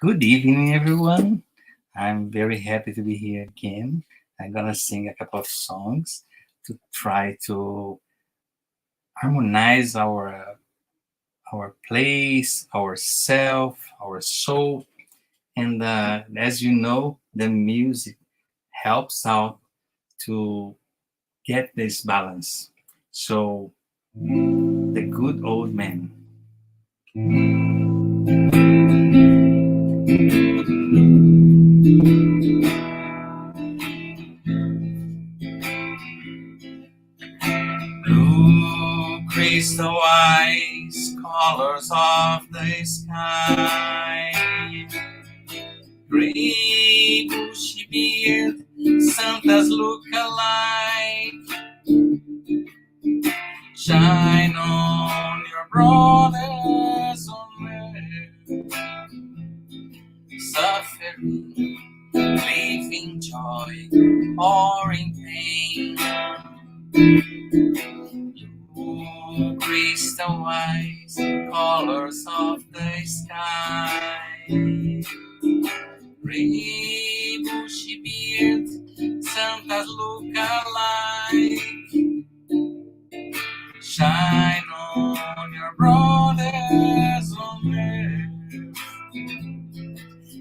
Good evening, everyone. I'm very happy to be here again. I'm gonna sing a couple of songs to try to harmonize our place, our self, our soul, and as you know, the music helps out to get this balance. So, the good old man. Blue crystal eyes, colors of the sky, gray bushy beard, Santa's look alike. Shine on your brothers on earth, suffering, living joy, or in pain. Blue crystal eyes, colors of the sky, gray bushy beard, Santa's look alike. Shine on your brothers on earth,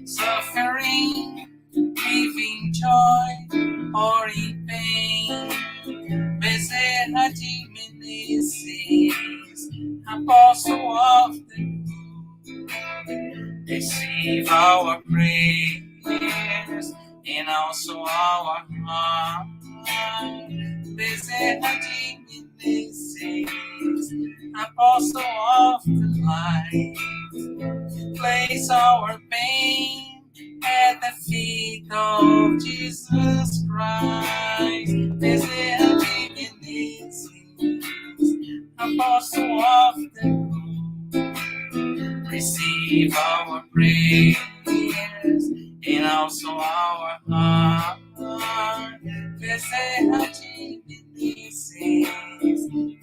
suffering, living joy, or in pain. Bezerra de Menezes, Apostle of the Good, receive our prayers and also our heart. Bezerra de Menezes, Apostle of the Light, place our pain at the feet of Jesus Christ. Bezerra de Menezes, Apostle of the Good, receive our prayers and also our heart. Bezerra de Menezes,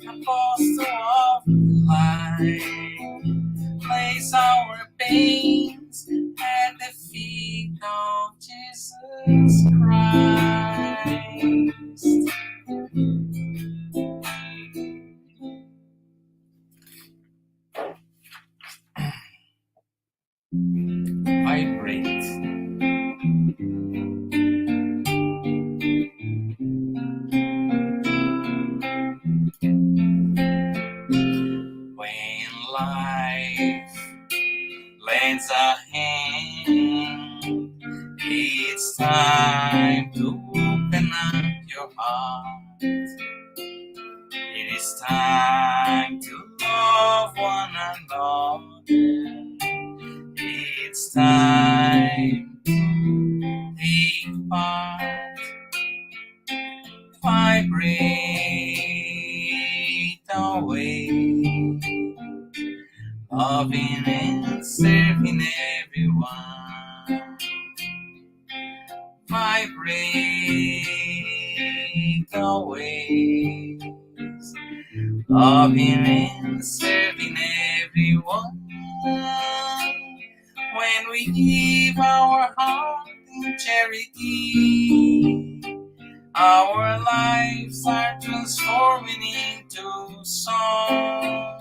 Apostle of the Light, place our pains at the feet of Jesus Christ. Vibrate. When life lends a hand, it's time to open up your heart. It is time to love one another. It's time to take part. Vibrate away, loving and serving everyone. Vibrate away, loving and serving everyone. When we give our heart in charity, our lives are transforming into song.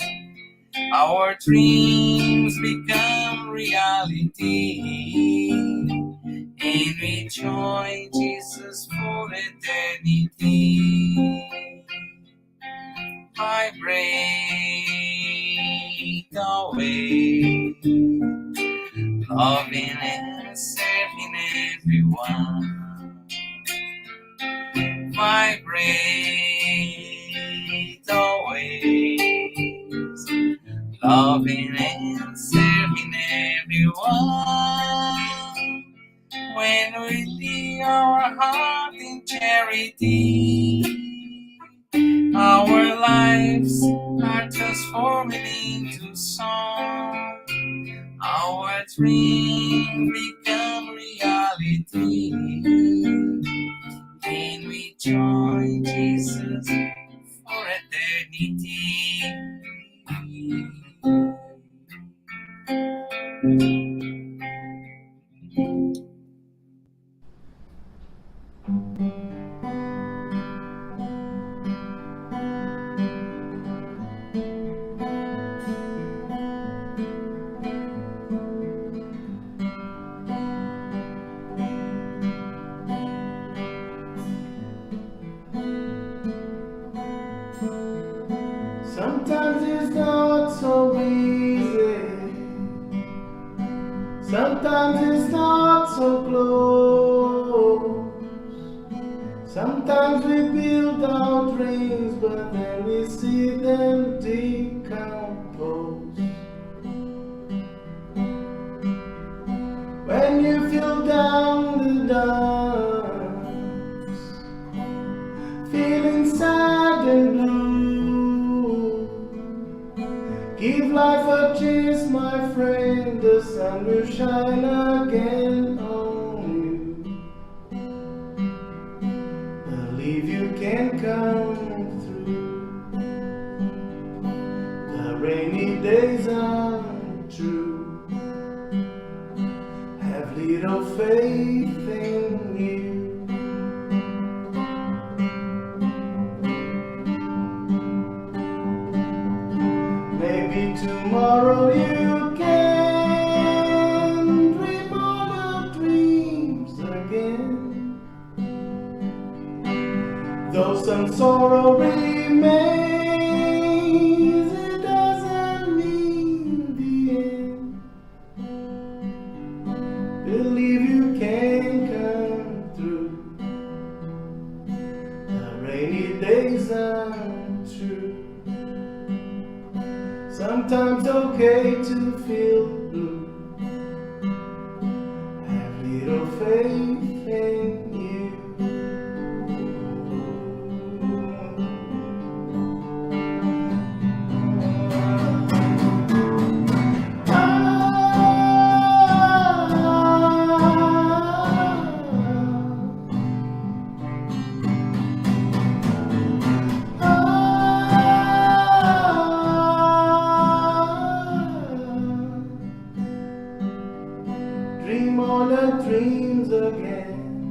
Our dreams become reality, and we join Jesus for eternity. Vibrate away, loving and serving everyone. Vibrate always, loving and serving everyone. When we leave our heart in charity, our lives are transforming into song. Our dreams become reality, and we join Jesus for eternity. Sometimes it's not so close. Sometimes we build our dreams, but then we see them decompose. When you feel down the dumps, feeling sad and blue, give life a chance, my friend. The sun will shine again on you. Believe you can come through. The rainy days are true. Have little faith in you. Maybe tomorrow you can dream all your dreams again. Though some sorrow remains, it doesn't mean the end. Believe you can come through. The rainy days are true. Sometimes okay to feel blue. Have little faith in you. Dream all the dreams again.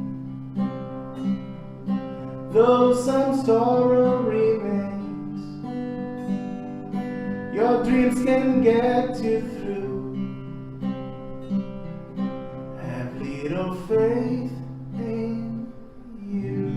Though some sorrow remains, your dreams can get you through. Have little faith in you.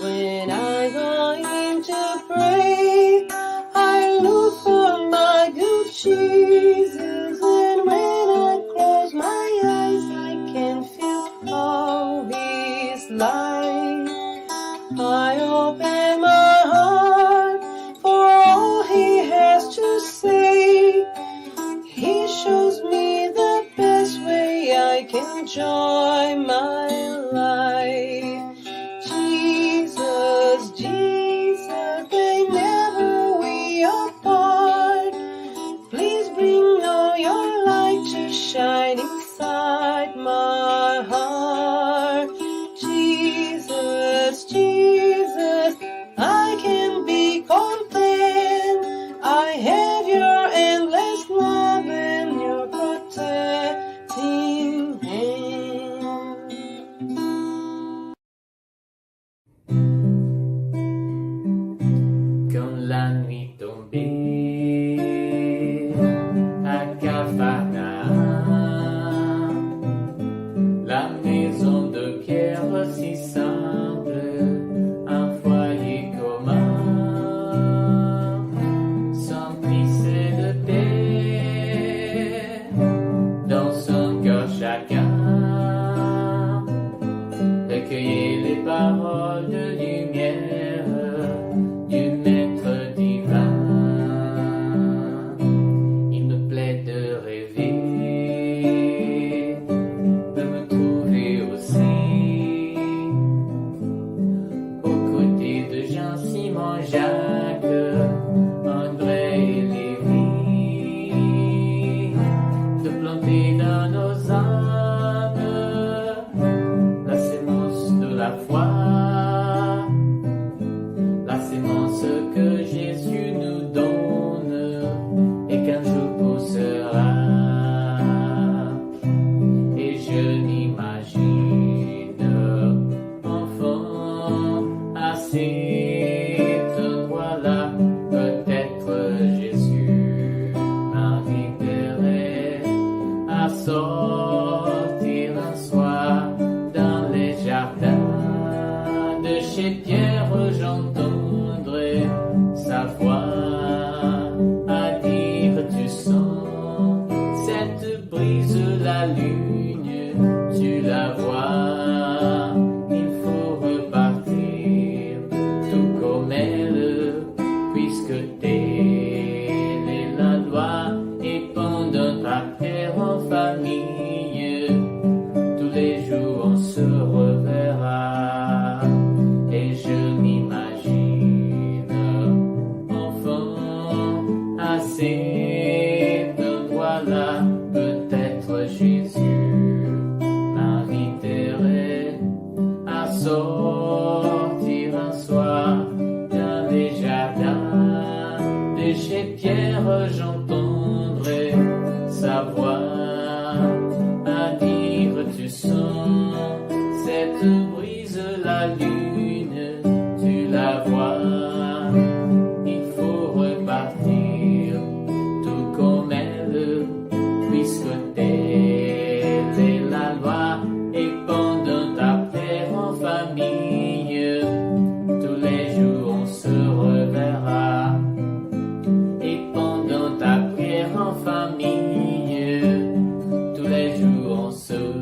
When I go in to pray, I look for my good Jesus, and when I close my eyes, I can feel all His light. I open my heart for all He has to say. He shows me the best way I can enjoy my life. Jesus, they never we apart. Please bring all your light to shine inside my heart. Jesus, I can be content. I have your endless love and your protecting hand. sortir un soir dans les jardins de chez Pierre, j'entendrai sa voix à dire tu sens cette brise, la lune, tu la vois, il faut repartir tout comme elle, puisque telle est la loi, et pendant ta terre en famille, tous les jours on se reverra. Et je m'imagine enfant à cet endroit-là, peut-être Jésus m'inviterait à sortir un soir dans les jardins de chez Pierre, j'entendrai sa voix à dire tu sens cette brise, la lune, tu la vois, il faut repartir tout comme elle, puisque telle est la loi, et pendant ta terre en famille, tous les jours on se reverra. Et pendant ta prière en famille, tous les jours on se reverra.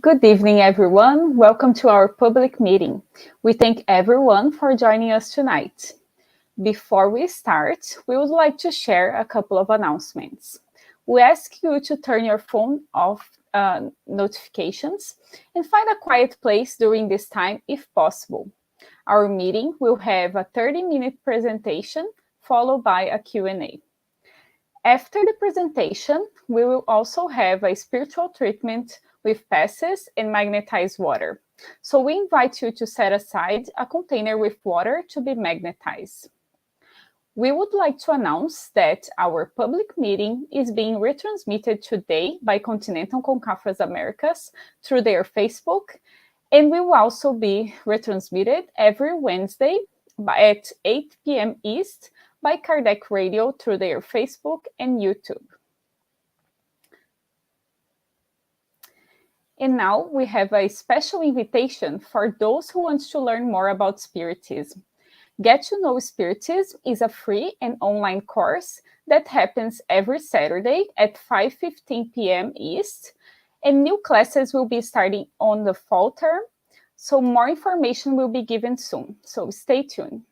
Good evening, everyone. Welcome to our public meeting. We thank everyone for joining us tonight. Before we start, we would like to share a couple of announcements. We ask you to turn your phone off notifications and find a quiet place during this time if possible. Our meeting will have a 30-minute presentation followed by a Q&A. After the presentation, we will also have a spiritual treatment with passes and magnetized water. So we invite you to set aside a container with water to be magnetized. We would like to announce that our public meeting is being retransmitted today by Continental Concafras Americas through their Facebook, and will also be retransmitted every Wednesday at 8 p.m. East by Kardec Radio through their Facebook and YouTube. And now we have a special invitation for those who want to learn more about Spiritism. Get to Know Spiritism is a free and online course that happens every Saturday at 5:15 p.m. East, and new classes will be starting on the fall term, so more information will be given soon, so stay tuned.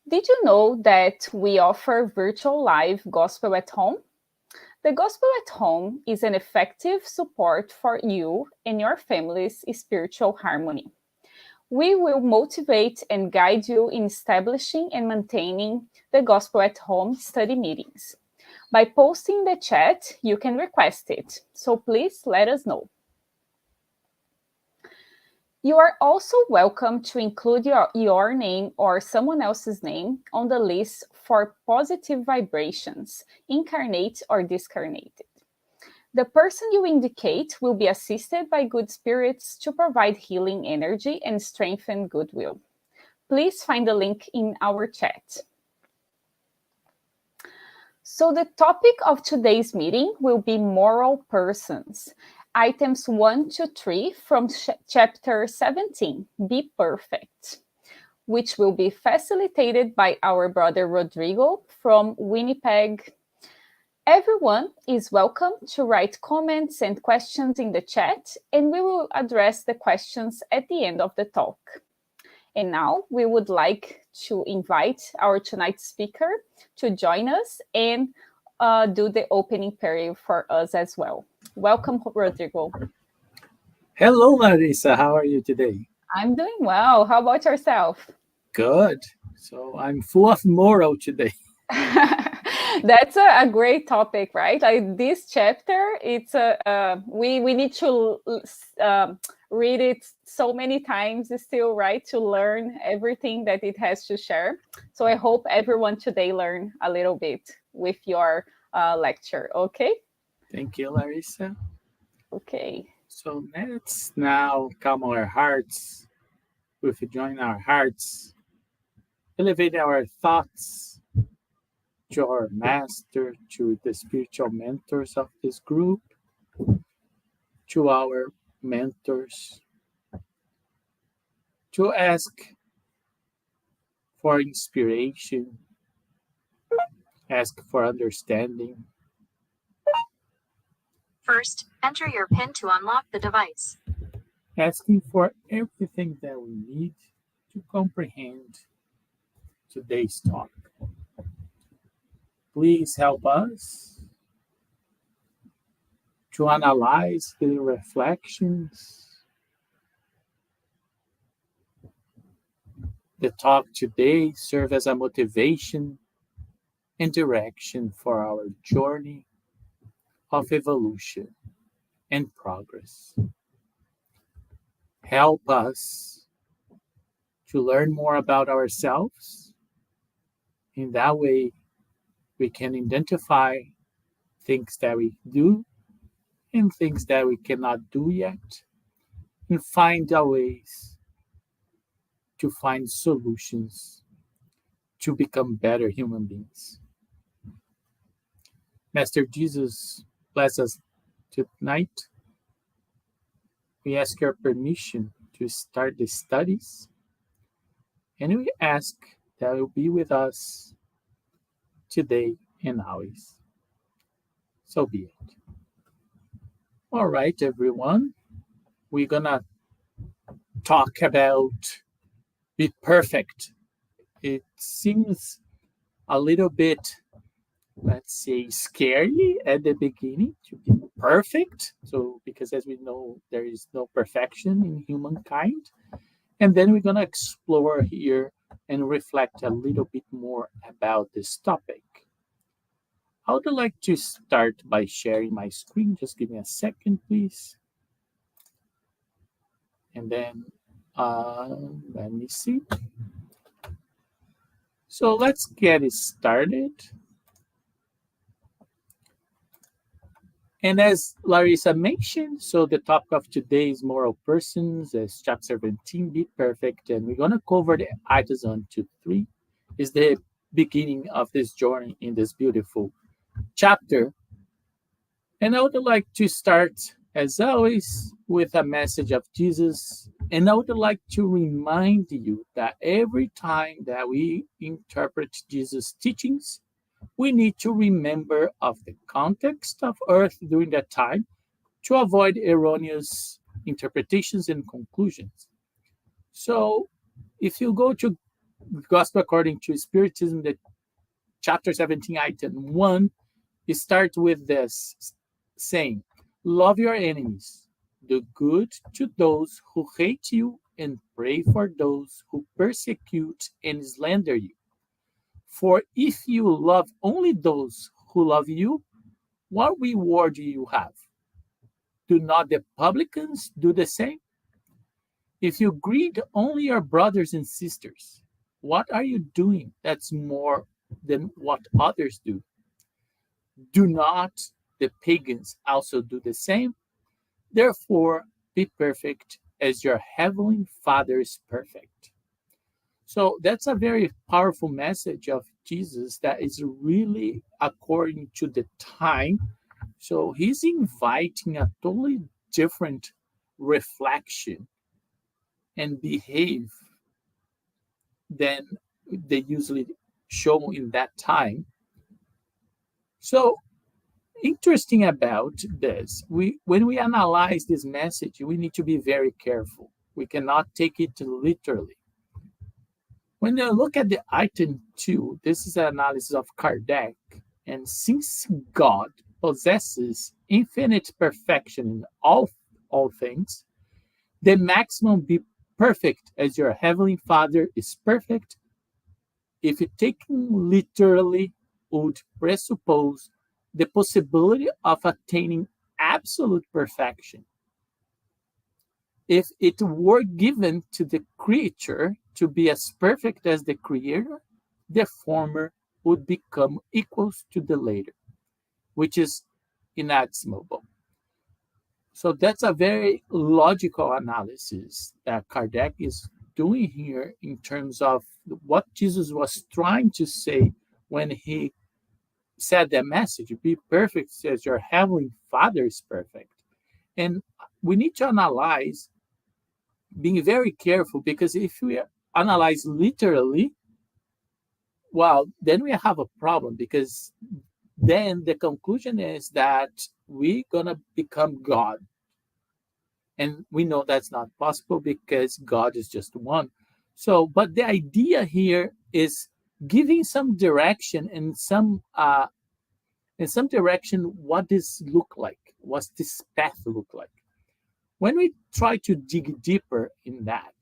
Did you know that we offer virtual live gospel at home? The Gospel at Home is an effective support for you and your family's spiritual harmony. We will motivate and guide you in establishing and maintaining the Gospel at Home study meetings. By posting the chat, you can request it, so please let us know. You are also welcome to include your name or someone else's name on the list for positive vibrations, incarnate or discarnated. The person you indicate will be assisted by good spirits to provide healing energy and strengthen goodwill. Please find the link in our chat. So the topic of today's meeting will be moral persons. Items 1 to 3 from chapter 17, Be Perfect, which will be facilitated by our brother Rodrigo from Winnipeg. Everyone is welcome to write comments and questions in the chat, and we will address the questions at the end of the talk. And now we would like to invite our tonight's speaker to join us and do the opening prayer for us as well. Welcome, Rodrigo. Hello, Larissa. How are you today? I'm doing well. How about yourself? Good. So I'm full of moral today. That's a great topic, right? Like this chapter, it's a we need to read it so many times still, right? To learn everything that it has to share. So I hope everyone today learn a little bit with your lecture. Okay. Thank you, Larissa. Okay. So let's now calm our hearts. If we join our hearts, elevate our thoughts to our master, to the spiritual mentors of this group, to our mentors, to ask for inspiration, ask for understanding. First, enter your PIN to unlock the device. Asking for everything that we need to comprehend today's talk. Please help us to analyze the reflections. The talk today serve as a motivation and direction for our journey of evolution and progress. Help us to learn more about ourselves. In that way, we can identify things that we do and things that we cannot do yet, and find our ways to find solutions to become better human beings. Master Jesus, bless us tonight. We ask your permission to start the studies, and we ask that you be with us today and always. So be it. All right, everyone. We're gonna talk about be perfect. It seems a little bit, let's say, scary at the beginning to be perfect. So, because as we know, there is no perfection in humankind. And then we're going to explore here and reflect a little bit more about this topic. I would like to start by sharing my screen. Just give me a second, please. And then let me see. So let's get it started. And as Larissa mentioned, so the topic of today is moral persons, as chapter 17, be perfect. And we're going to cover the items 1 to 3. Is the beginning of this journey in this beautiful chapter. And I would like to start, as always, with a message of Jesus. And I would like to remind you that every time that we interpret Jesus' teachings, we need to remember of the context of earth during that time to avoid erroneous interpretations and conclusions. So if you go to Gospel according to Spiritism, the chapter 17, item 1, it starts with this saying, love your enemies, do good to those who hate you, and pray for those who persecute and slander you. For if you love only those who love you, what reward do you have? Do not the publicans do the same? If you greet only your brothers and sisters, what are you doing that's more than what others do? Do not the pagans also do the same? Therefore, be perfect as your heavenly Father is perfect. So that's a very powerful message of Jesus that is really according to the time. So he's inviting a totally different reflection and behave than they usually show in that time. So interesting about this, when we analyze this message, we need to be very careful. We cannot take it literally. When you look at the item 2, this is an analysis of Kardec. And since God possesses infinite perfection in all things, the maximum perfect as your heavenly Father is perfect, if you take literally, would presuppose the possibility of attaining absolute perfection. If it were given to the creature to be as perfect as the Creator, the former would become equals to the later, which is inestimable. So that's a very logical analysis that Kardec is doing here in terms of what Jesus was trying to say when he said that message: be perfect as your heavenly Father is perfect. And we need to analyze, being very careful, because if we analyze literally, well, then we have a problem, because then the conclusion is that we're gonna become God. And we know that's not possible because God is just one. So, but the idea here is giving some direction and some direction. What this look like? What's this path look like? When we try to dig deeper in that,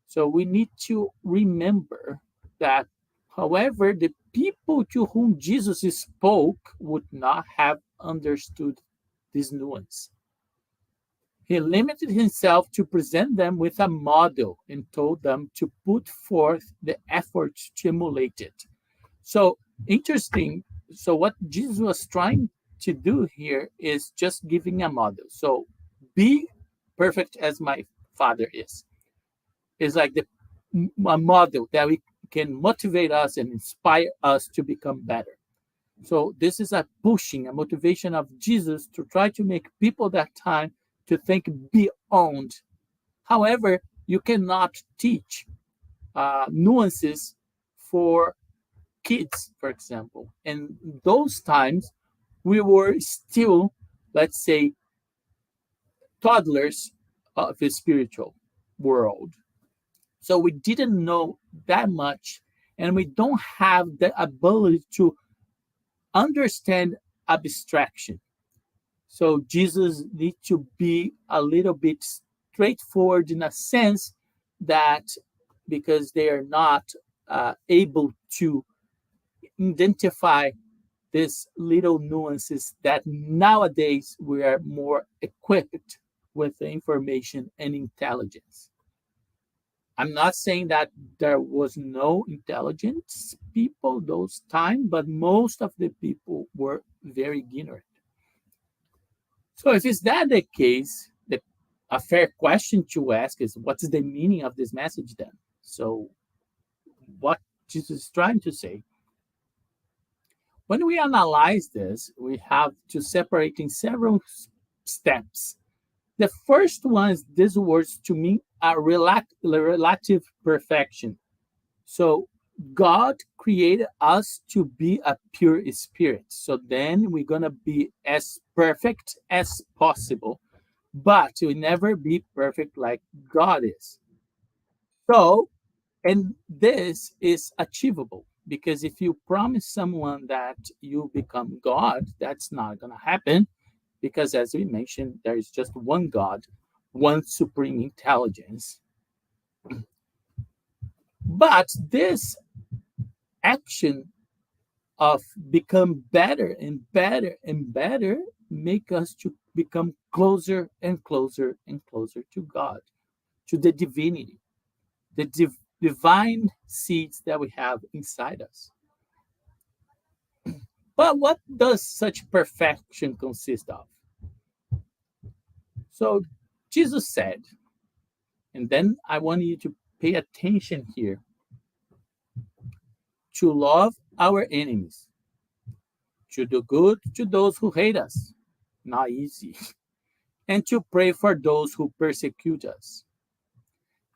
so we need to remember that, however, the people to whom Jesus spoke would not have understood this nuance. He limited himself to present them with a model and told them to put forth the effort to emulate it. So interesting. So what Jesus was trying to do here is just giving a model. So be perfect as my Father is. It's like a model that we can motivate us and inspire us to become better. So this is a pushing, a motivation of Jesus to try to make people that time to think beyond. However, you cannot teach nuances for kids, for example. And those times, we were still, let's say, toddlers of the spiritual world. So we didn't know that much, and we don't have the ability to understand abstraction. So Jesus needs to be a little bit straightforward in a sense that, because they are not able to identify these little nuances, that nowadays we are more equipped with the information and intelligence. I'm not saying that there was no intelligence people those time, but most of the people were very ignorant. So if is that the case, a fair question to ask is, what is the meaning of this message then? So what Jesus is trying to say? When we analyze this, we have to separate in several steps. The first one is these words to mean a relative perfection. So God created us to be a pure spirit. So then we're going to be as perfect as possible, but we'll never be perfect like God is. So, and this is achievable, because if you promise someone that you become God, that's not going to happen, because as we mentioned, there is just one God, one supreme intelligence. But this action of become better and better and better make us to become closer and closer and closer to God, to the divinity, the divine seeds that we have inside us. But what does such perfection consist of? So Jesus said, and then I want you to pay attention here, to love our enemies, to do good to those who hate us, not easy, and to pray for those who persecute us.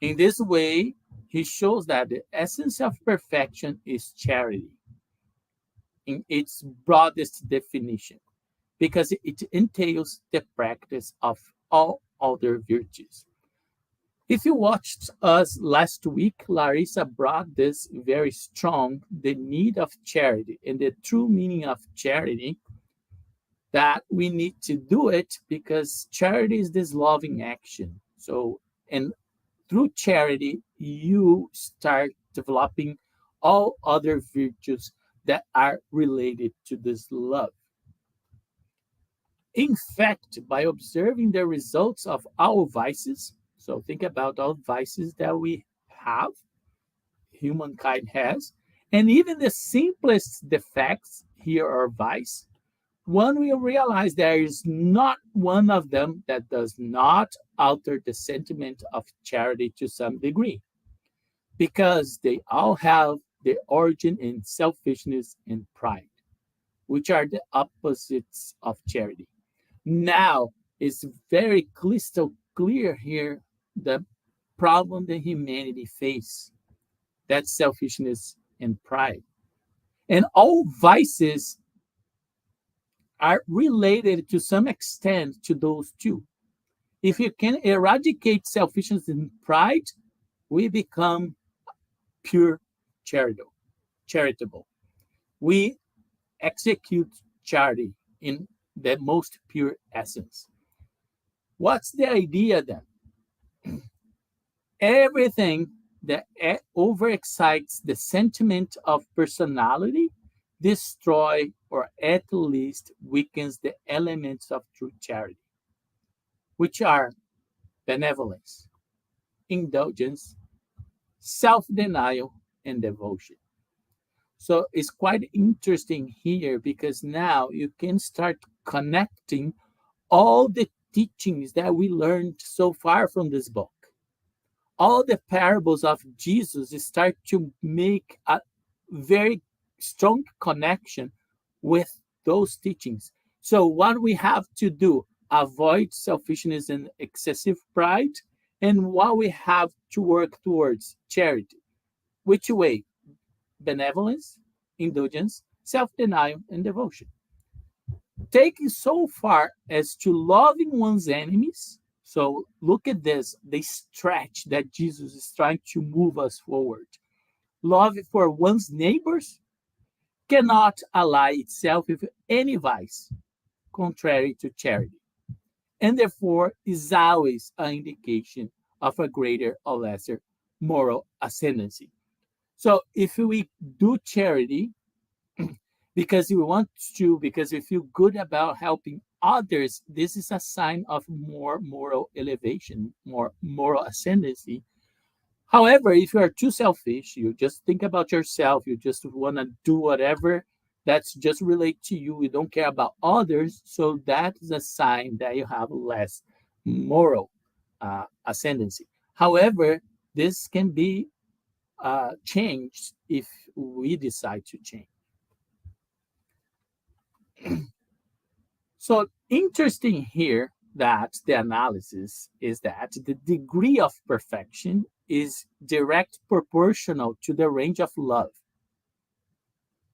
In this way, he shows that the essence of perfection is charity in its broadest definition, because it entails the practice of all other virtues. If you watched us last week, Larissa brought this very strong, the need of charity and the true meaning of charity, that we need to do it because charity is this loving action. So, and through charity, you start developing all other virtues that are related to this love. In fact, by observing the results of our vices, so think about all vices that we have, humankind has, and even the simplest defects here are vice, one will realize there is not one of them that does not alter the sentiment of charity to some degree, because they all have their origin in selfishness and pride, which are the opposites of charity. Now, it's very crystal clear here the problem that humanity face. That's selfishness and pride. And all vices are related to some extent to those two. If you can eradicate selfishness and pride, we become pure charitable. We execute charity in the most pure essence. What's the idea then? Everything that overexcites the sentiment of personality destroy or at least weakens the elements of true charity, which are benevolence, indulgence, self-denial, and devotion. So it's quite interesting here because now you can start connecting all the teachings that we learned so far from this book. All the parables of Jesus start to make a very strong connection with those teachings. So what we have to do, avoid selfishness and excessive pride, and what we have to work towards charity. Which way? Benevolence, indulgence, self-denial, and devotion. Taking so far as to loving one's enemies. So look at this, the stretch that Jesus is trying to move us forward. Love for one's neighbors cannot ally itself with any vice, contrary to charity, and therefore is always an indication of a greater or lesser moral ascendancy. So if we do charity because we want to, because we feel good about helping others, this is a sign of more moral elevation, more moral ascendancy. However, if you are too selfish, you just think about yourself, you just want to do whatever that's just relate to you, you don't care about others, so that is a sign that you have less moral ascendancy. However, this can be changed if we decide to change. So interesting here that the analysis is that the degree of perfection is direct proportional to the range of love.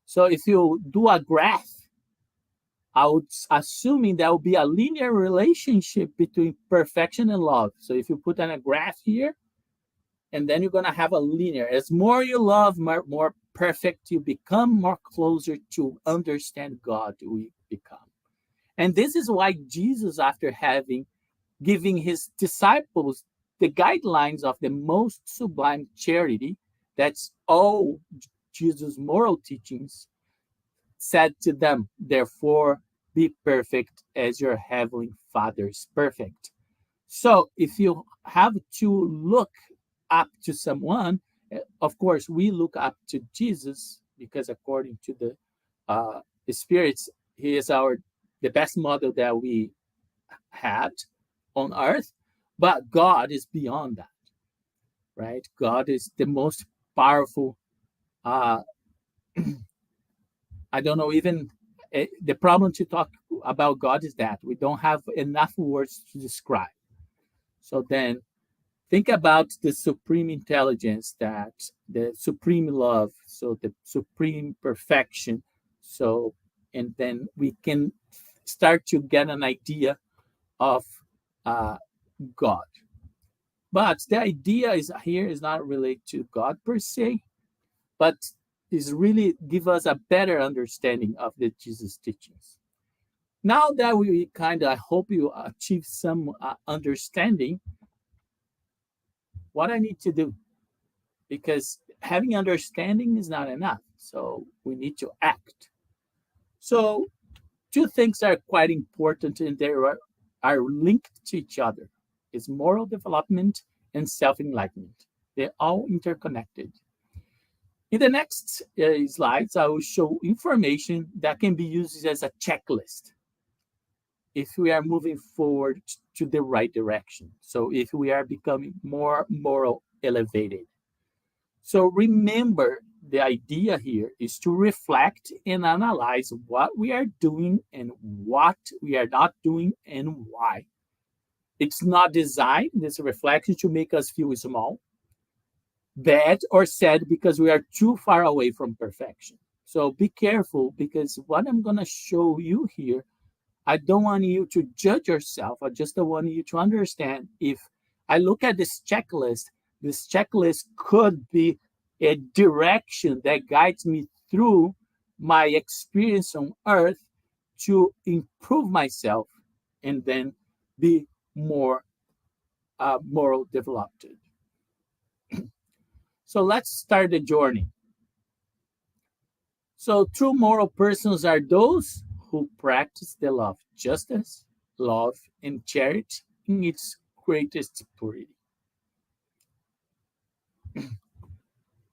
So if you do a graph, I would assuming there will be a linear relationship between perfection and love. So if you put on a graph here, and then you're going to have a linear. As more you love, more perfect you become, more closer to understand God we become. And this is why Jesus, after giving his disciples the guidelines of the most sublime charity, that's all Jesus' moral teachings, said to them, therefore, be perfect as your heavenly Father is perfect. So if you have to look up to someone, of course, we look up to Jesus because according to the spirits, he is the best model that we had on earth, but God is beyond that, right? God is the most powerful. I don't know, even the problem to talk about God is that we don't have enough words to describe. So then think about the supreme intelligence, that the supreme love, so the supreme perfection. So, and then we can start to get an idea of God. But the idea is here is not related to God per se, but is really give us a better understanding of the Jesus teachings. Now that we kind of, I hope you achieve some understanding, what I need to do, because having understanding is not enough. So we need to act. So two things are quite important and are linked to each other. Is moral development and self-enlightenment. They're all interconnected. In the next slides, I will show information that can be used as a checklist if we are moving forward to the right direction. So if we are becoming more moral elevated. So remember, the idea here is to reflect and analyze what we are doing and what we are not doing and why. It's not designed, this reflection, to make us feel small, bad, or sad because we are too far away from perfection. So be careful, because what I'm going to show you here, I don't want you to judge yourself. I just want you to understand, if I look at this checklist could be a direction that guides me through my experience on earth to improve myself and then be more moral developed. So let's start the journey. So true moral persons are those who practice the law of justice, love, and charity in its greatest purity.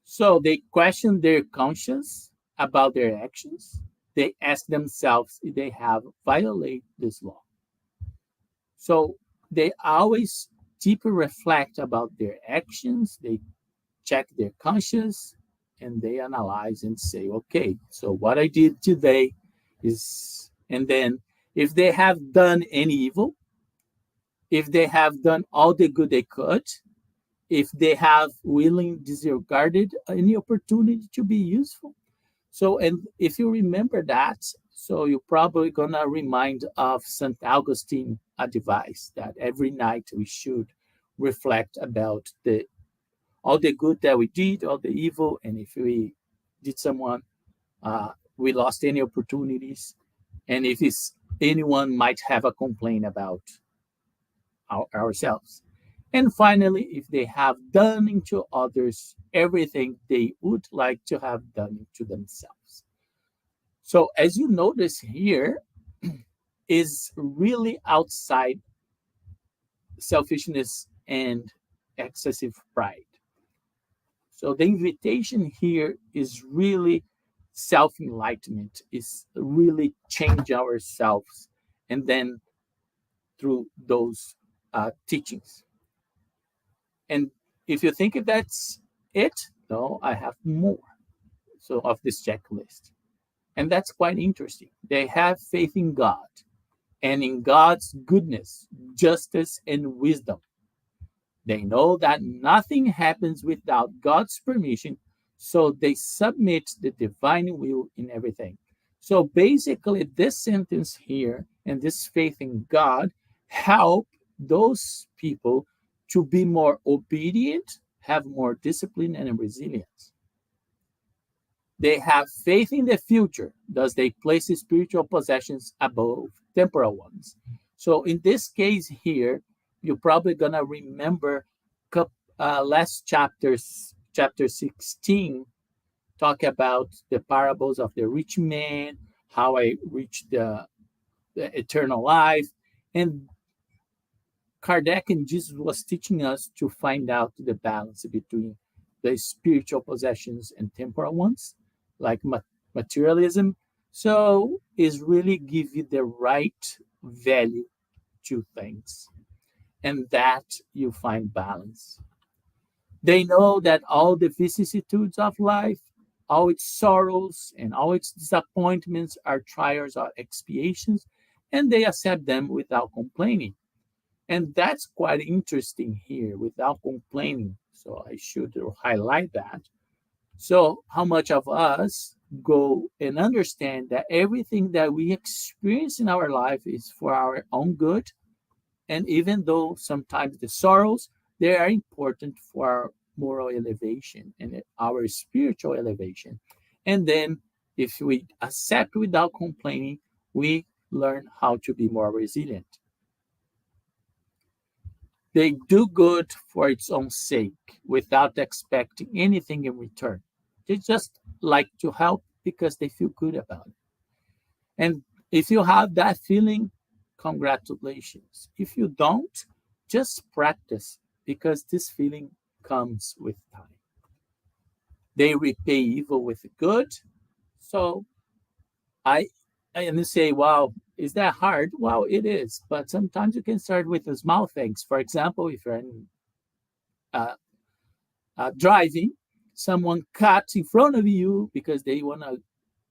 So they question their conscience about their actions. They ask themselves if they have violated this law. So they always deeply reflect about their actions. They check their conscience and they analyze and say, okay, so what I did today is, and then if they have done any evil, if they have done all the good they could, if they have willingly disregarded any opportunity to be useful. So, and if you remember that, so you're probably gonna remind of St. Augustine advice that every night we should reflect about all the good that we did, all the evil, and if we did someone, we lost any opportunities, and if it's anyone might have a complaint about ourselves. And finally, if they have done into others everything they would like to have done to themselves. So as you notice here, is really outside selfishness and excessive pride. So the invitation here is really self-enlightenment, is really change ourselves, and then through those teachings. And if you think that's it, no, I have more. So of this checklist. And that's quite interesting. They have faith in God and in God's goodness, justice, and wisdom. They know that nothing happens without God's permission, so they submit the divine will in everything. So basically, this sentence here and this faith in God help those people to be more obedient, have more discipline and resilience. They have faith in the future, thus they place spiritual possessions above temporal ones. So in this case here, you're probably gonna remember last chapter 16, talk about the parables of the rich man, how I reached the eternal life, and Kardec and Jesus was teaching us to find out the balance between the spiritual possessions and temporal ones, like materialism. So is really give you the right value to things, and that you find balance. They know that all the vicissitudes of life, all its sorrows and all its disappointments are trials or expiations, and they accept them without complaining. And that's quite interesting here, without complaining. So I should highlight that. So how much of us go and understand that everything that we experience in our life is for our own good. And even though sometimes the sorrows, they are important for our moral elevation and our spiritual elevation. And then if we accept without complaining, we learn how to be more resilient. They do good for its own sake without expecting anything in return. They just like to help because they feel good about it. And if you have that feeling, congratulations. If you don't, just practice because this feeling comes with time. They repay evil with good. So I and you say, wow, is that hard? Well, it is. But sometimes you can start with the small things. For example, if you're uh, driving, someone cuts in front of you because they want to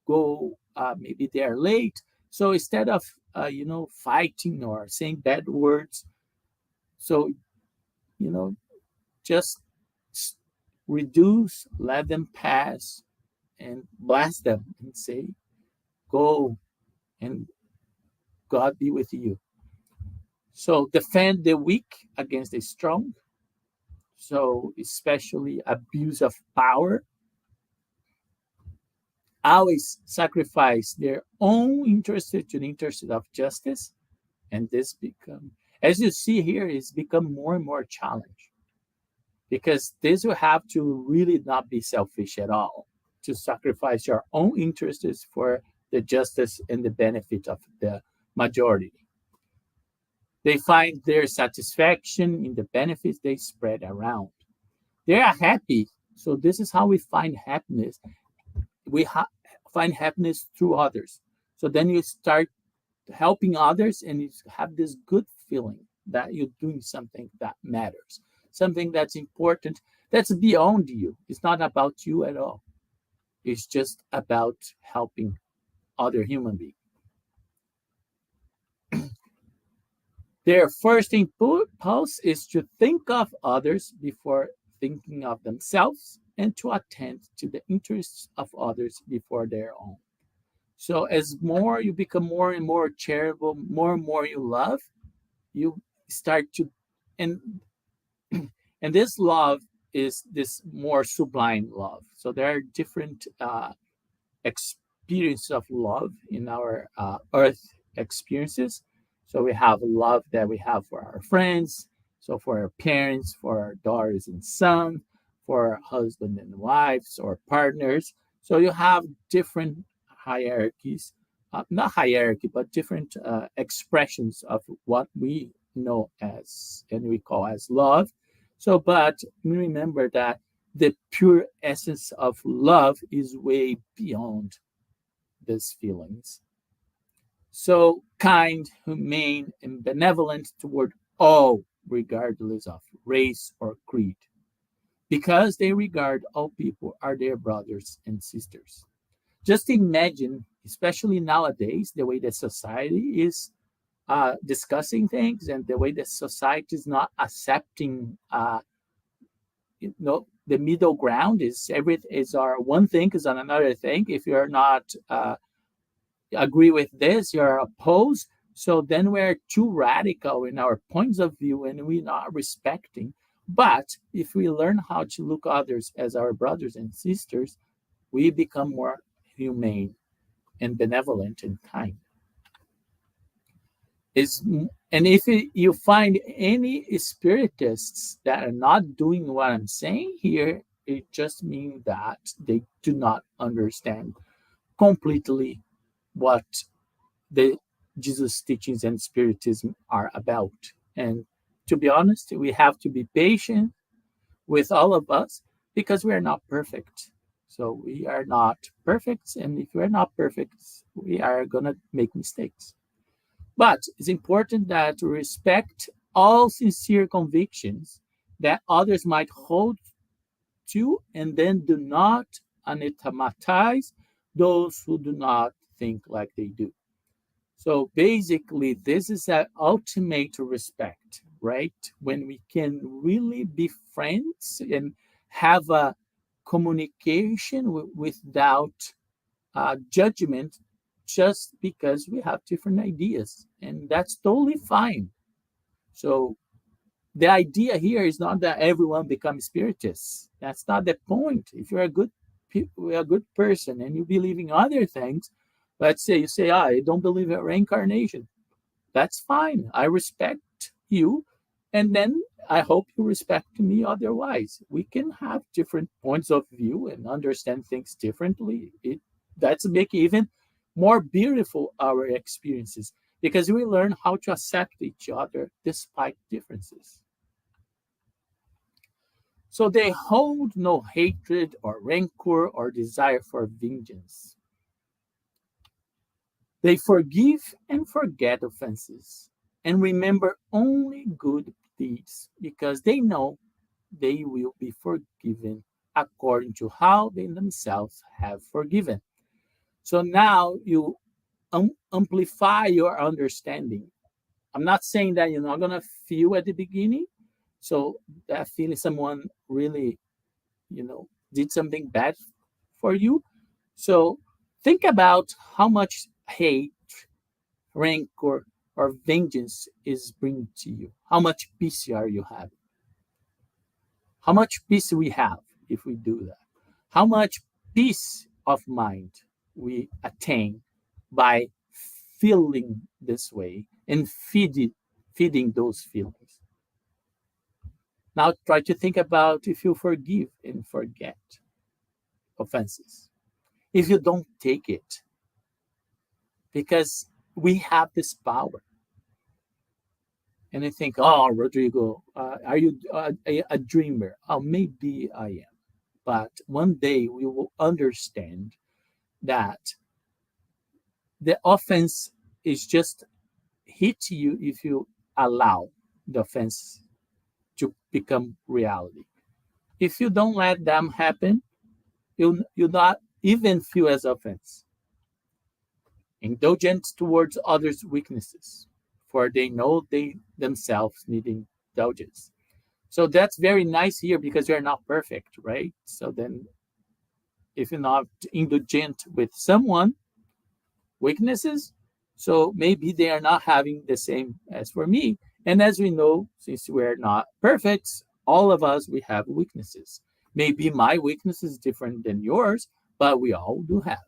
go, maybe they're late. So instead of, fighting or saying bad words, so, you know, just reduce, let them pass, and bless them and say, go and God be with you. So defend the weak against the strong. So especially abuse of power. Always sacrifice their own interest to the interest of justice. And this become, as you see here, it's become more and more a challenge because this will have to really not be selfish at all, to sacrifice your own interests for the justice and the benefit of the majority. They find their satisfaction in the benefits they spread around. They are happy. So this is how we find happiness. We find happiness through others. So then you start helping others and you have this good feeling that you're doing something that matters, something that's important, that's beyond you. It's not about you at all. It's just about helping other human beings. Their first impulse is to think of others before thinking of themselves and to attend to the interests of others before their own. So as more you become more and more charitable, more and more you love, you start to, and and this love is this more sublime love. So there are different experience of love in our earth experiences. So we have love that we have for our friends, so for our parents, for our daughters and sons, for our husband and wives or partners. So you have different hierarchies, not hierarchy, but different expressions of what we know as and we call as love. So, but remember that the pure essence of love is way beyond these feelings. So kind, humane, and benevolent toward all, regardless of race or creed, because they regard all people are their brothers and sisters. Just imagine, especially nowadays, the way that society is discussing things and the way that society is not accepting the middle ground is everything is our one thing is on another thing. If you're not agree with this, you're opposed. So then we're too radical in our points of view and we're not respecting. But if we learn how to look others as our brothers and sisters, we become more humane and benevolent and kind. And if you find any spiritists that are not doing what I'm saying here, it just means that they do not understand completely what the Jesus teachings and Spiritism are about. And to be honest, we have to be patient with all of us because we are not perfect. So we are not perfect, and if we're not perfect, we are gonna make mistakes. But it's important that to respect all sincere convictions that others might hold to, and then do not anathematize those who do not think like they do. So basically, this is an ultimate respect, right? When we can really be friends and have a communication without judgment just because we have different ideas. And that's totally fine. So the idea here is not that everyone becomes spiritists. That's not the point. If you're a good person and you believe in other things, let's say you say, I don't believe in reincarnation. That's fine. I respect you. And then I hope you respect me otherwise. We can have different points of view and understand things differently. That's make even more beautiful our experiences because we learn how to accept each other despite differences. So they hold no hatred or rancor or desire for vengeance. They forgive and forget offenses and remember only good deeds because they know they will be forgiven according to how they themselves have forgiven. So now you amplify your understanding. I'm not saying that you're not going to feel at the beginning. So that feeling someone really, did something bad for you. So think about how much hate, rancor, or vengeance is bringing to you. How much peace are you having? How much peace we have if we do that? How much peace of mind we attain by feeling this way and feeding those feelings. Now try to think about if you forgive and forget offenses. If you don't take it, because we have this power. And I think, oh, Rodrigo, are you a dreamer? Oh, maybe I am. But one day we will understand that the offense is just hit you if you allow the offense to become reality. If you don't let them happen, you'll not even feel as offense. Indulgent towards others' weaknesses, for they know they themselves need indulgence. So that's very nice here because you're not perfect, right? So then if you're not indulgent with someone, weaknesses, so maybe they are not having the same as for me. And as we know, since we're not perfect, all of us, we have weaknesses. Maybe my weakness is different than yours, but we all do have.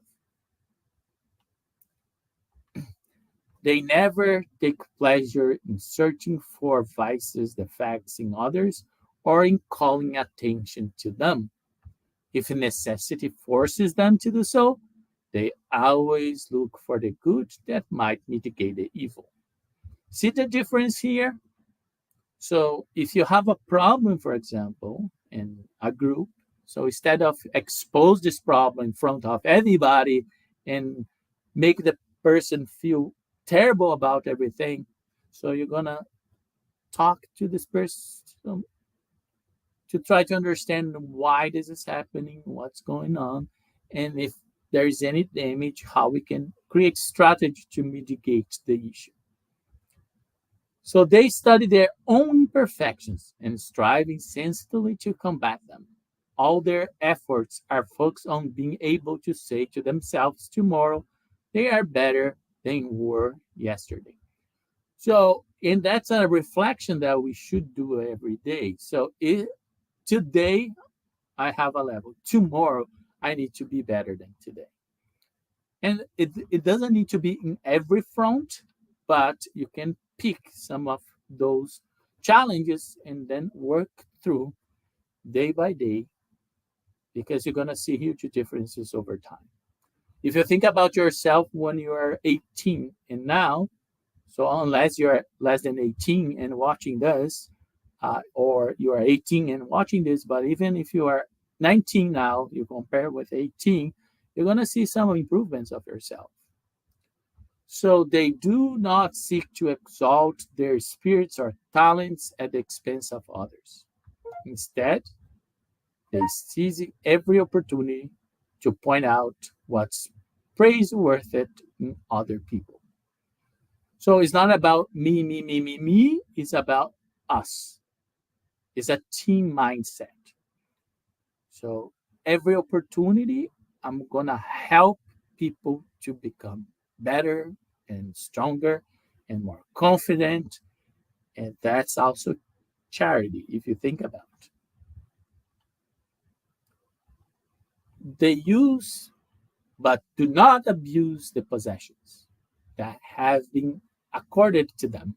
They never take pleasure in searching for vices, defects in others, or in calling attention to them. If necessity forces them to do so, they always look for the good that might mitigate the evil. See the difference here? So, if you have a problem, for example, in a group, so instead of expose this problem in front of everybody and make the person feel terrible about everything, so you're gonna talk to this person to try to understand why this is happening, what's going on, and if there is any damage, how we can create strategy to mitigate the issue. So they study their own imperfections and strive insistently to combat them. All their efforts are focused on being able to say to themselves tomorrow they are better than were yesterday. So, and that's a reflection that we should do every day. So, today I have a level. Tomorrow I need to be better than today. And it doesn't need to be in every front, but you can pick some of those challenges and then work through day by day because you're going to see huge differences over time. If you think about yourself when you are 18 and now, so unless you're less than 18 and watching this, or you are 18 and watching this, but even if you are 19 now, you compare with 18, you're going to see some improvements of yourself. So they do not seek to exalt their spirits or talents at the expense of others. Instead, they seize every opportunity to point out what's praiseworthy in other people. So it's not about me, me, me, me, me. It's about us. It's a team mindset. So every opportunity, I'm going to help people to become better and stronger and more confident. And that's also charity, if you think about it. They use but do not abuse the possessions that have been accorded to them,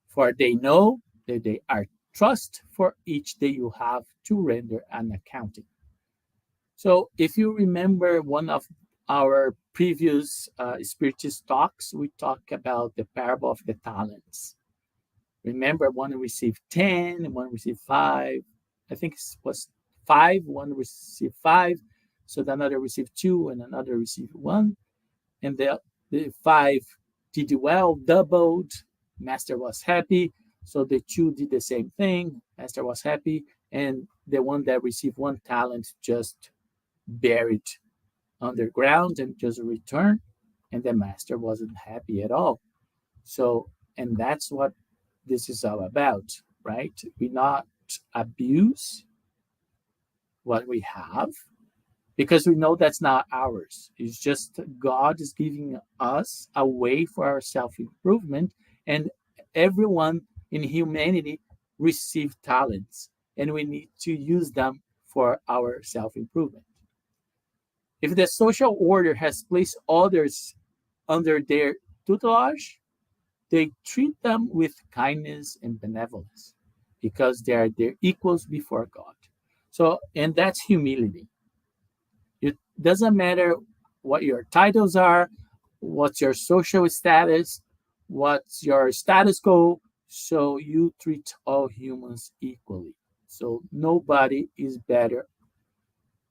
for they know that they are trust for each day you have to render an accounting. So, if you remember one of our previous Spiritist talks, we talked about the parable of the talents. Remember, one received 10, and one received 5. I think it was 5, one received 5. So the another received 2, and another received 1. And the 5 did well, doubled. Master was happy. So the 2 did the same thing. Master was happy. And the one that received 1 talent just buried underground and just returned. And the master wasn't happy at all. So, and that's what this is all about, right? We not abuse what we have because we know that's not ours. It's just God is giving us a way for our self-improvement, and everyone in humanity receive talents, and we need to use them for our self-improvement. If the social order has placed others under their tutelage, they treat them with kindness and benevolence because they are their equals before God. So, and that's humility. It doesn't matter what your titles are, what's your social status, what's your status quo. So you treat all humans equally. So nobody is better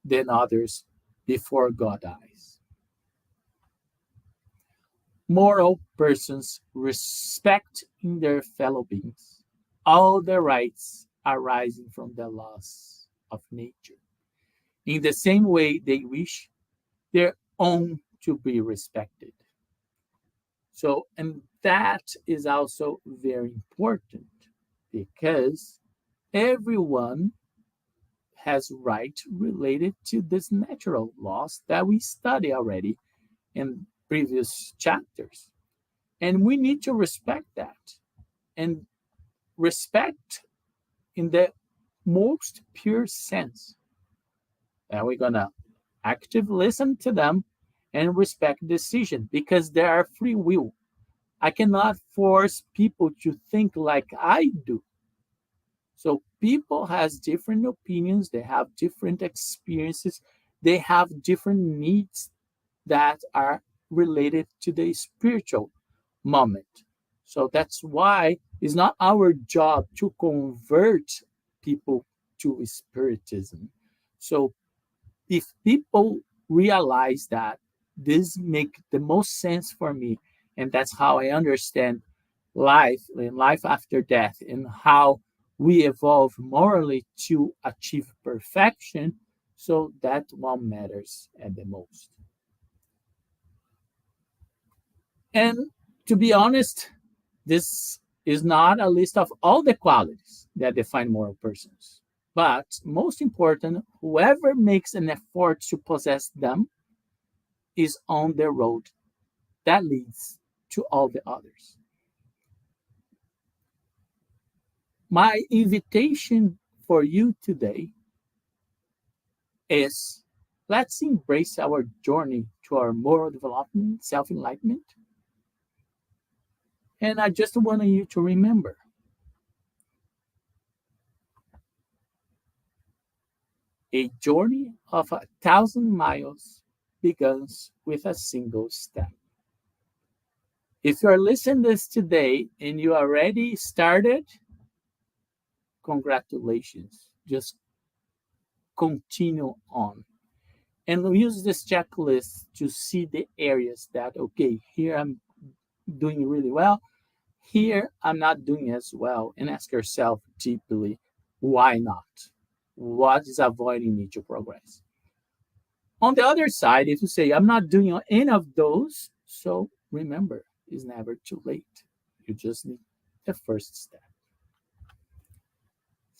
than others before God's eyes. Moral persons respect in their fellow beings all the rights arising from the laws of nature. In the same way, they wish their own to be respected. So, and that is also very important because everyone has right related to these natural laws that we study already in previous chapters. And we need to respect that and respect in the most pure sense. And we're going to actively listen to them and respect decision because they are free will. I cannot force people to think like I do. So people has different opinions, they have different experiences, they have different needs that are related to the spiritual moment. So that's why it's not our job to convert people to Spiritism. So if people realize that this make the most sense for me, and that's how I understand life and life after death and how we evolve morally to achieve perfection, so that one matters at the most. And to be honest, this is not a list of all the qualities that define moral persons. But most important, whoever makes an effort to possess them is on the road that leads to all the others. My invitation for you today is let's embrace our journey to our moral development, self enlightenment. And I just want you to remember a journey of 1,000 miles begins with a single step. If you're listening to this today and you already started, congratulations. Just continue on. And use this checklist to see the areas that, okay, here I'm doing really well. Here I'm not doing as well. And ask yourself deeply, why not? What is avoiding me to progress? On the other side, if you say, I'm not doing any of those, so remember, it's never too late. You just need the first step.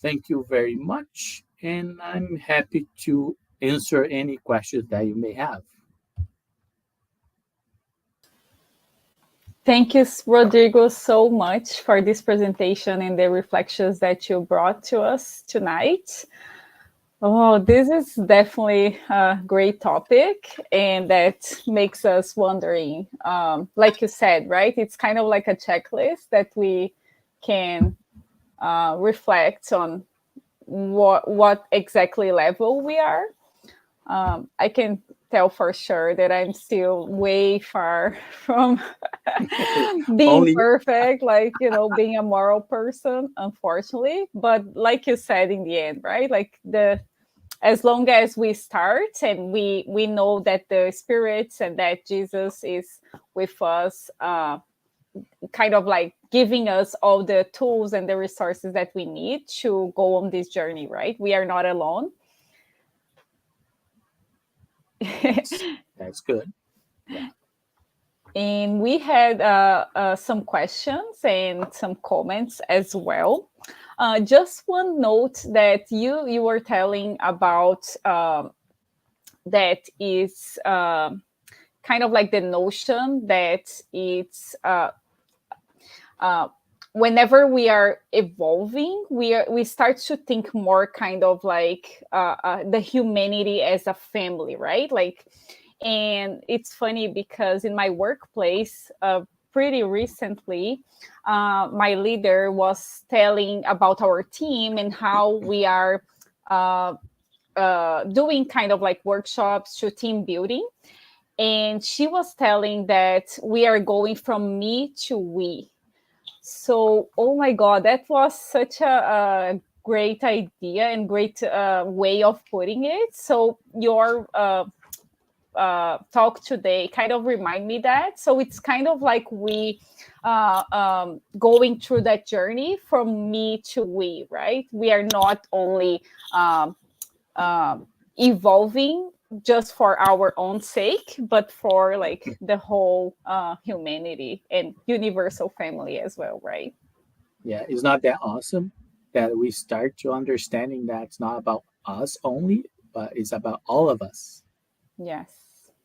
Thank you very much, and I'm happy to answer any questions that you may have. Thank you, Rodrigo, so much for this presentation and the reflections that you brought to us tonight. Oh, this is definitely a great topic, and that makes us wondering, like you said, right? It's kind of like a checklist that we can reflect on what exactly level we are. I can tell for sure that I'm still way far from being Only perfect, like, being a moral person, unfortunately. But like you said in the end, right? Like as long as we start and we know that the spirits and that Jesus is with us, kind of like giving us all the tools and the resources that we need to go on this journey, right? We are not alone. that's good. Yeah. And we had some questions and some comments as well. Just one note that you were telling about, that is kind of like the notion that it's whenever we are evolving, we start to think more kind of like the humanity as a family, right? Like, and it's funny because in my workplace, pretty recently, my leader was telling about our team and how we are doing kind of like workshops to team building. And she was telling that we are going from me to we. So, oh my God, that was such a great idea and great way of putting it. So, your talk today kind of remind me that. So, it's kind of like we going through that journey from me to we, right? We are not only evolving just for our own sake, but for like the whole humanity and universal family as well, right? Yeah, it's not that awesome that we start to understanding that it's not about us only, but it's about all of us. Yes.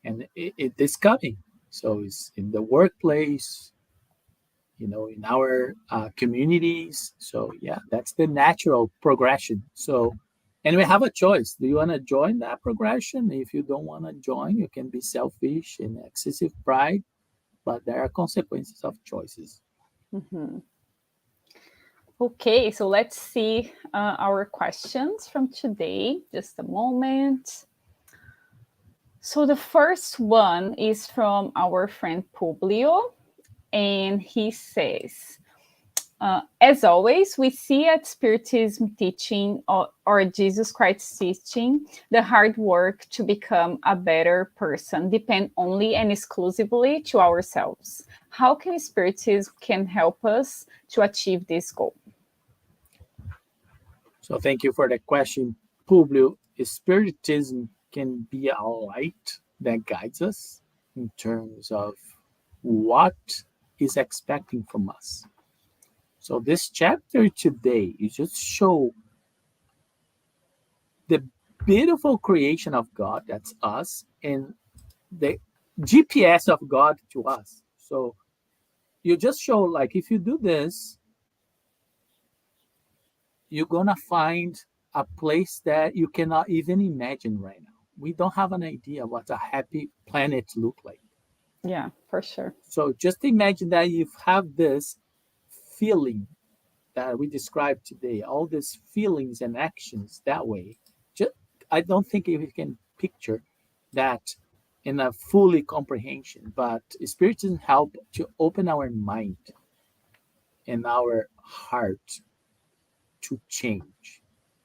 And it is coming. So it's in the workplace, in our communities. So yeah, that's the natural progression. So, and we have a choice. Do you want to join that progression? If you don't want to join, you can be selfish and excessive pride, but there are consequences of choices. Mm-hmm. Okay, so let's see our questions from today. Just a moment. So the first one is from our friend Publio, and he says, as always, we see at Spiritism teaching or Jesus Christ teaching, the hard work to become a better person depend only and exclusively to ourselves. How can Spiritism can help us to achieve this goal? So thank you for the question, Publio. Spiritism can be a light that guides us in terms of what is expecting from us. So this chapter today is just show the beautiful creation of God, that's us, and the GPS of God to us. So you just show like if you do this, you're gonna find a place that you cannot even imagine right now. We don't have an idea what a happy planet look like. Yeah, for sure. So just imagine that you have this feeling that we described today, all these feelings and actions that way. Just, I don't think we can picture that in a fully comprehension, but Spiritism help to open our mind and our heart to change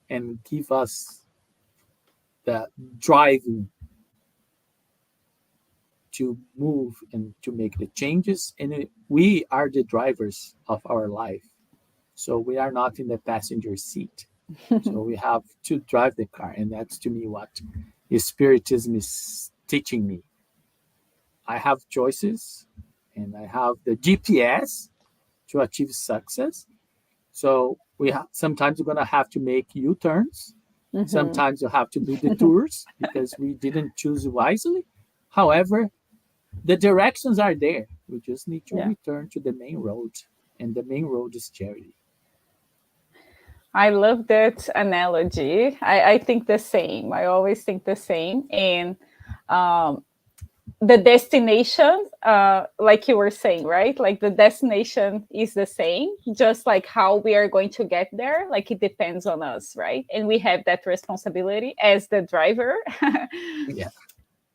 and give us the driving to move and to make the changes. And we are the drivers of our life. So we are not in the passenger seat. So we have to drive the car. And that's to me what Spiritism is teaching me. I have choices and I have the GPS to achieve success. So sometimes we're gonna have to make U-turns. Mm-hmm. Sometimes you have to do detours because we didn't choose wisely. However, the directions are there. We just need to return to the main road, and the main road is charity. I love that analogy. I think the same. I always think the same. And the destination, like you were saying, right? Like the destination is the same, just like how we are going to get there. Like it depends on us, right? And we have that responsibility as the driver. Yeah.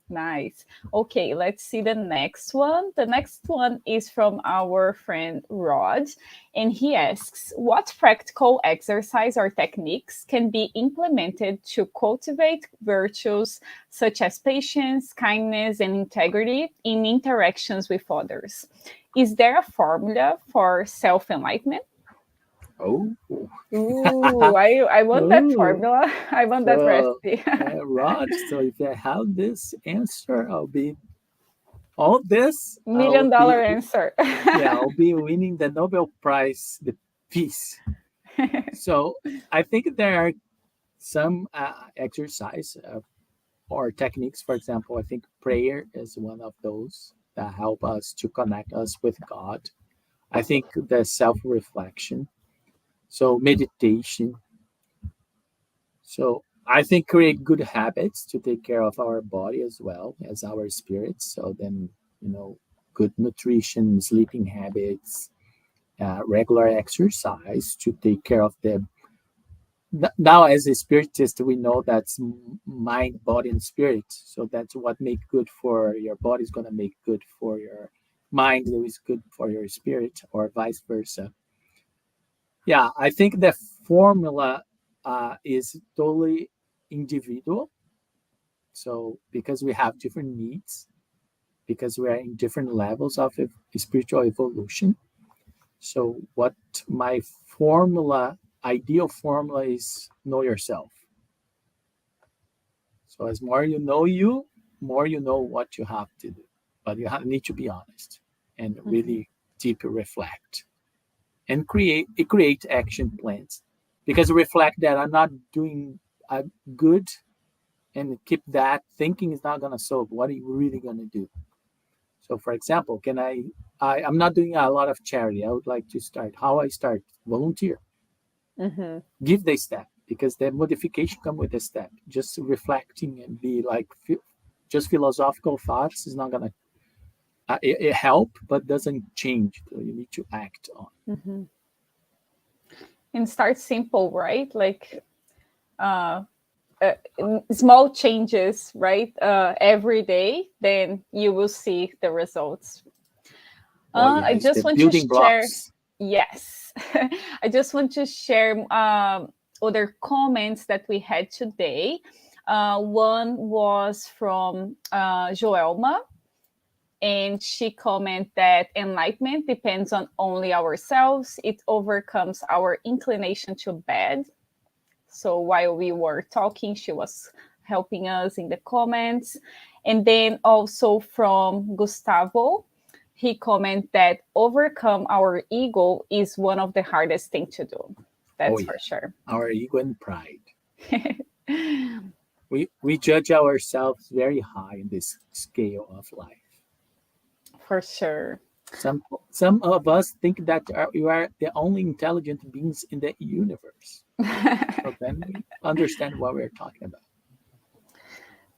Nice. Okay, let's see the next one. The next one is from our friend Rod, and he asks, what practical exercise or techniques can be implemented to cultivate virtues such as patience, kindness, and integrity in interactions with others? Is there a formula for self-enlightenment? Oh. Ooh, I want that Oh. formula. I want that So, recipe. Rod, so if I have this answer, I'll be all this. I'll Million be dollar answer. yeah, I'll be winning the Nobel Prize, the peace. So I think there are some exercise or techniques. For example, I think prayer is one of those that help us to connect us with God. I think the self-reflection, so meditation. So I think create good habits to take care of our body as well as our spirits. So then, good nutrition, sleeping habits, regular exercise to take care of the. Now, as a spiritist, we know that's mind, body, and spirit. So that's what make good for your body is going to make good for your mind. That is good for your spirit, or vice versa. Yeah, I think the formula is totally individual. So because we have different needs, because we are in different levels of spiritual evolution. So what my ideal formula is know yourself. So as more you, more you know what you have to do. But need to be honest and really deep reflect and create action plans. Because reflect that I'm not doing good and keep that thinking is not going to solve. What are you really going to do? So, for example, I'm not doing a lot of charity. I would like to start. How I start? Volunteer. Give the step because the modification come with the step. Just reflecting and be like, just philosophical thoughts is not going to it help, but doesn't change. So you need to act on. And start simple, right? Like uh, small changes, right? Every day, then you will see the results. Oh yeah, I it's just the want to building share, blocks. yes, I just want to share other comments that we had today. One was from Joelma, and she commented that enlightenment depends on only ourselves. It overcomes our inclination to bad. So while we were talking, she was helping us in the comments. And then also from Gustavo, he commented that overcome our ego is one of the hardest thing to do. Oh That's yeah, for sure. our ego and pride. We judge ourselves very high in this scale of life. For sure. Some of us think that you are the only intelligent beings in the universe. So then we understand what we're talking about.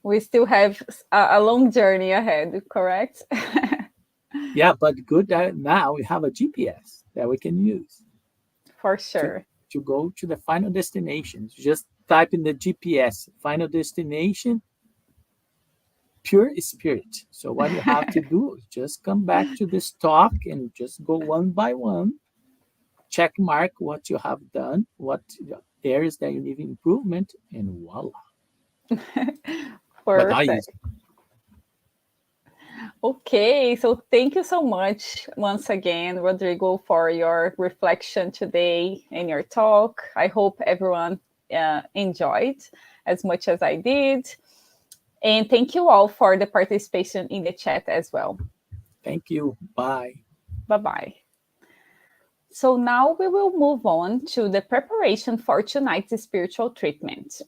We still have a long journey ahead, correct? Yeah, but good that now we have a GPS that we can use For to, sure. to go to the final destination. Just type in the GPS, final destination, pure spirit. So what you have to do is just come back to this talk and just go one by one, check mark what you have done, what areas that you need improvement, and voila. But not Perfect. easy. Okay, so thank you so much once again, Rodrigo, for your reflection today and your talk. I hope everyone enjoyed as much as I did. And thank you all for the participation in the chat as well. Thank you. Bye. Bye bye. So now we will move on to the preparation for tonight's spiritual treatment.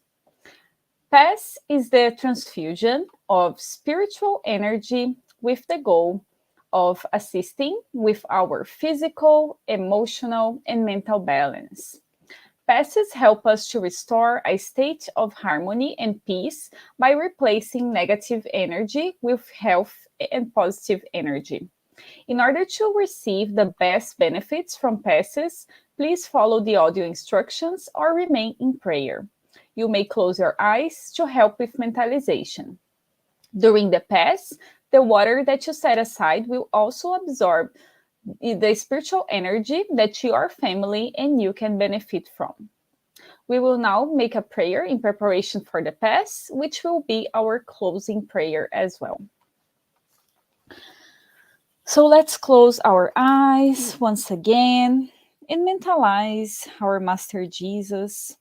PASS is the transfusion of spiritual energy with the goal of assisting with our physical, emotional, and mental balance. Passes help us to restore a state of harmony and peace by replacing negative energy with health and positive energy. In order to receive the best benefits from passes, please follow the audio instructions or remain in prayer. You may close your eyes to help with mentalization. During the pass, the water that you set aside will also absorb the spiritual energy that your family and you can benefit from. We will now make a prayer in preparation for the pass, which will be our closing prayer as well. So let's close our eyes once again and mentalize our Master Jesus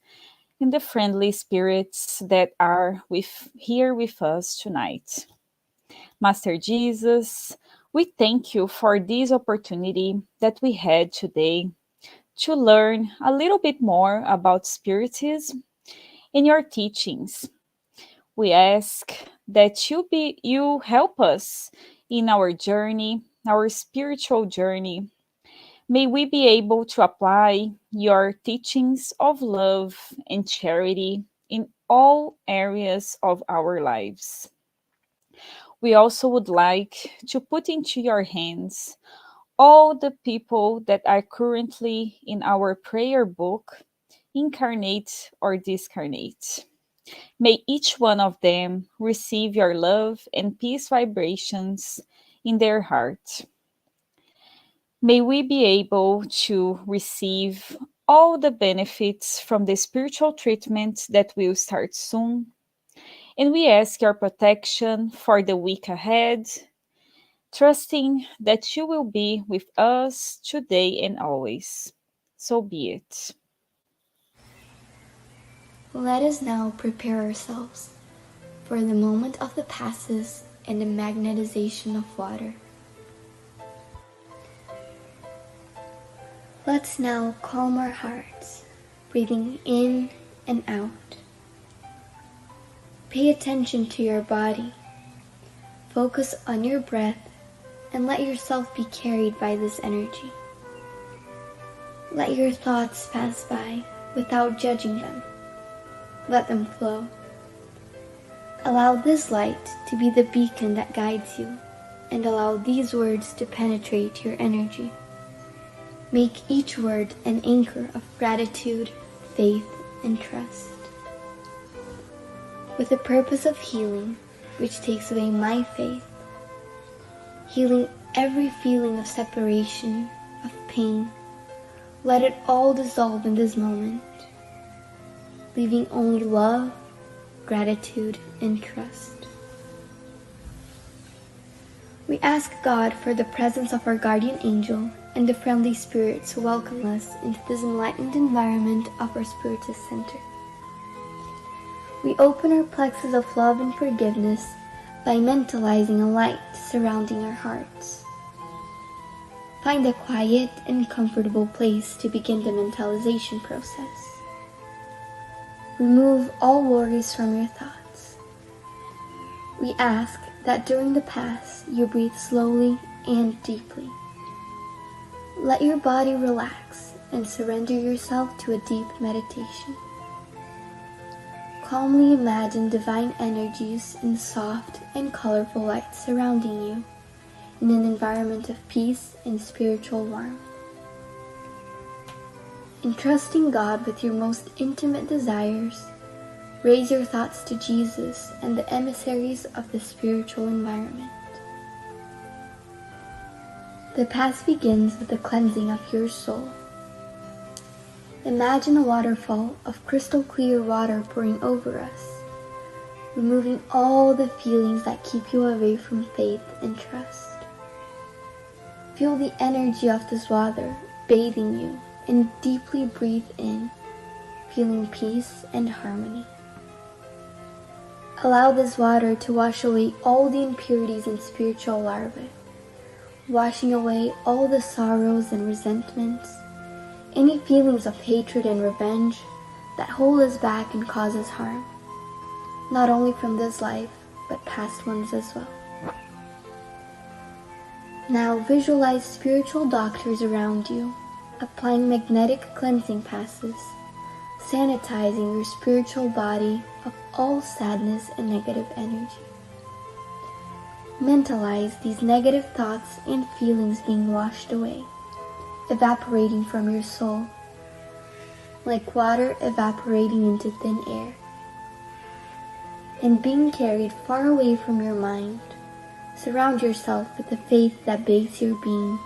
and the friendly spirits that are here with us tonight. Master Jesus, we thank you for this opportunity that we had today to learn a little bit more about Spiritism and your teachings. We ask that you help us in our journey, our spiritual journey. May we be able to apply your teachings of love and charity in all areas of our lives. We also would like to put into your hands all the people that are currently in our prayer book, incarnate or discarnate. May each one of them receive your love and peace vibrations in their heart. May we be able to receive all the benefits from the spiritual treatment that will start soon. And we ask your protection for the week ahead, trusting that you will be with us today and always. So be it. Let us now prepare ourselves for the moment of the passes and the magnetization of water. Let's now calm our hearts, breathing in and out. Pay attention to your body. Focus on your breath and let yourself be carried by this energy. Let your thoughts pass by without judging them. Let them flow. Allow this light to be the beacon that guides you, and allow these words to penetrate your energy. Make each word an anchor of gratitude, faith, and trust. With the purpose of healing, which takes away my faith, healing every feeling of separation, of pain, let it all dissolve in this moment, leaving only love, gratitude, and trust. We ask God for the presence of our guardian angel and the friendly spirits who welcome us into this enlightened environment of our Spiritist Center. We open our plexus of love and forgiveness by mentalizing a light surrounding our hearts. Find a quiet and comfortable place to begin the mentalization process. Remove all worries from your thoughts. We ask that during the pass you breathe slowly and deeply. Let your body relax and surrender yourself to a deep meditation. Calmly imagine divine energies in soft and colorful light surrounding you in an environment of peace and spiritual warmth. Entrusting God with your most intimate desires, raise your thoughts to Jesus and the emissaries of the spiritual environment. The pass begins with the cleansing of your soul. Imagine a waterfall of crystal clear water pouring over us, removing all the feelings that keep you away from faith and trust. Feel the energy of this water bathing you and deeply breathe in, feeling peace and harmony. Allow this water to wash away all the impurities and spiritual larvae, washing away all the sorrows and resentments, any feelings of hatred and revenge that hold us back and cause us harm, not only from this life, but past ones as well. Now visualize spiritual doctors around you, applying magnetic cleansing passes, sanitizing your spiritual body of all sadness and negative energy. Mentalize these negative thoughts and feelings being washed away, evaporating from your soul, like water evaporating into thin air, and being carried far away from your mind. Surround yourself with the faith that bathes your being,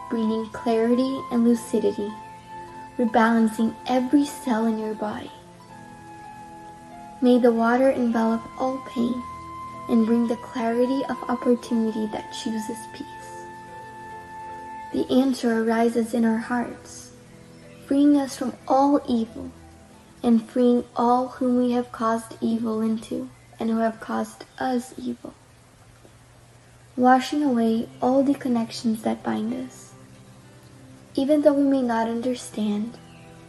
bringing clarity and lucidity, rebalancing every cell in your body. May the water envelop all pain and bring the clarity of opportunity that chooses peace. The answer arises in our hearts, freeing us from all evil and freeing all whom we have caused evil into and who have caused us evil. Washing away all the connections that bind us. Even though we may not understand,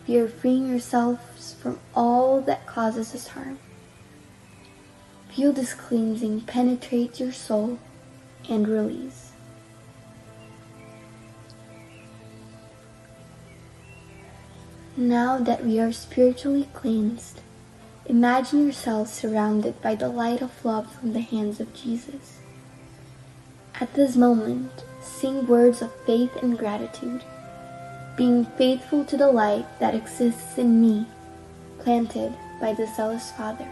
we are freeing ourselves from all that causes us harm. Feel this cleansing penetrate your soul and release. Now that we are spiritually cleansed, imagine yourself surrounded by the light of love from the hands of Jesus. At this moment, sing words of faith and gratitude, being faithful to the light that exists in me, planted by the zealous Father.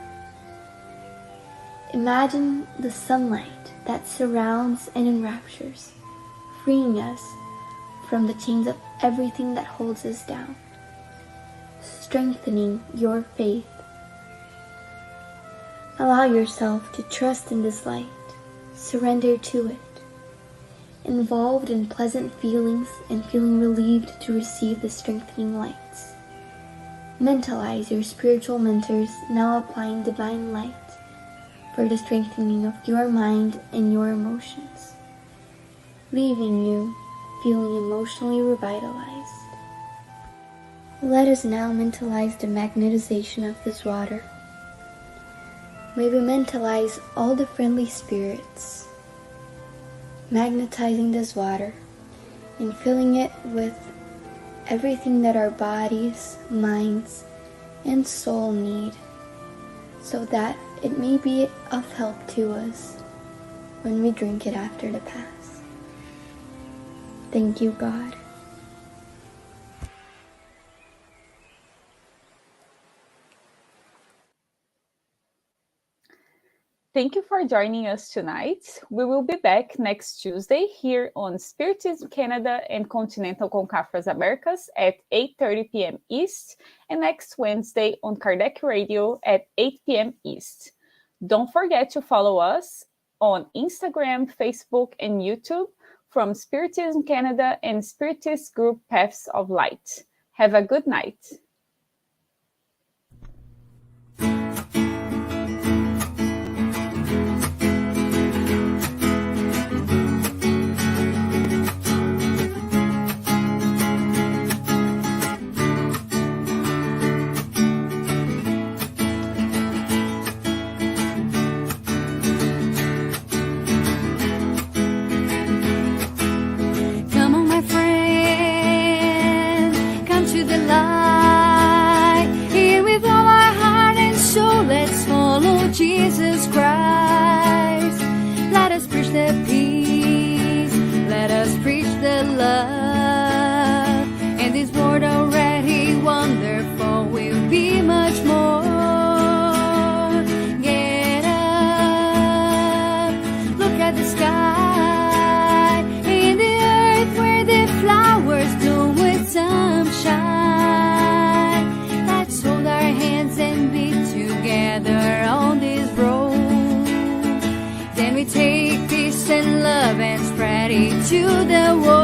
Imagine the sunlight that surrounds and enraptures, freeing us from the chains of everything that holds us down, strengthening your faith. Allow yourself to trust in this light, surrender to it, involved in pleasant feelings and feeling relieved to receive the strengthening lights. Mentalize your spiritual mentors now applying divine light for the strengthening of your mind and your emotions, leaving you feeling emotionally revitalized. Let us now mentalize the magnetization of this water. May we mentalize all the friendly spirits, magnetizing this water and filling it with everything that our bodies, minds, and soul need, so that it may be of help to us when we drink it after the Pass. Thank you, God. Thank you for joining us tonight. We will be back next Tuesday here on Spiritism Canada and Continental Concafras Americas at 8:30 p.m. East, and next Wednesday on Kardec Radio at 8 p.m. East. Don't forget to follow us on Instagram, Facebook, and YouTube from Spiritism Canada and Spiritist Group Paths of Light. Have a good night. Jesus Christ, let us preach the peace, let us preach the love, and this world already wonderful will be much more. Get up, look at the sky, in the earth where the flowers bloom with sunshine. Let's hold our hands and be together on this road. Then we take peace and love and spread it to the world.